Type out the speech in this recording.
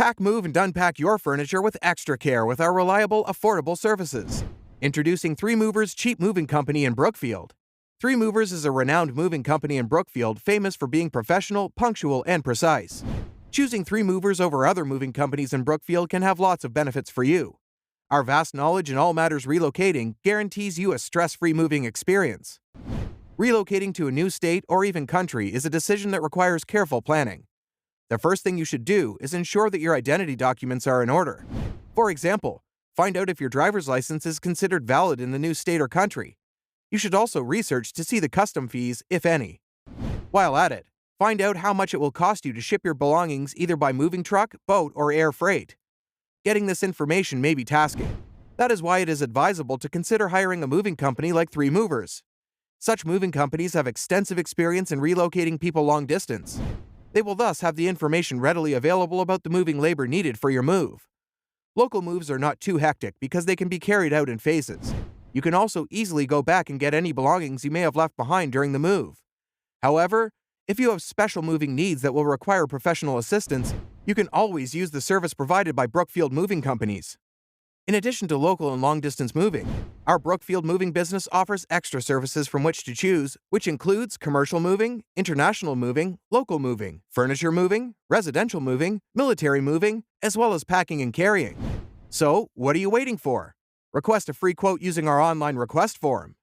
Pack, move, and unpack your furniture with extra care with our reliable, affordable services. Introducing 3 Movers Cheap Moving Company in Brookfield. 3 Movers is a renowned moving company in Brookfield famous for being professional, punctual, and precise. Choosing 3 Movers over other moving companies in Brookfield can have lots of benefits for you. Our vast knowledge in all matters relocating guarantees you a stress-free moving experience. Relocating to a new state or even country is a decision that requires careful planning. The first thing you should do is ensure that your identity documents are in order. For example, find out if your driver's license is considered valid in the new state or country. You should also research to see the custom fees, if any. While at it, find out how much it will cost you to ship your belongings either by moving truck, boat, or air freight. Getting this information may be tasking. That is why it is advisable to consider hiring a moving company like 3 Movers. Such moving companies have extensive experience in relocating people long distance. They will thus have the information readily available about the moving labor needed for your move. Local moves are not too hectic because they can be carried out in phases. You can also easily go back and get any belongings you may have left behind during the move. However, if you have special moving needs that will require professional assistance, you can always use the service provided by Brookfield Moving Companies. In addition to local and long-distance moving, our Brookfield Moving business offers extra services from which to choose, which includes commercial moving, international moving, local moving, furniture moving, residential moving, military moving, as well as packing and carrying. So, what are you waiting for? Request a free quote using our online request form.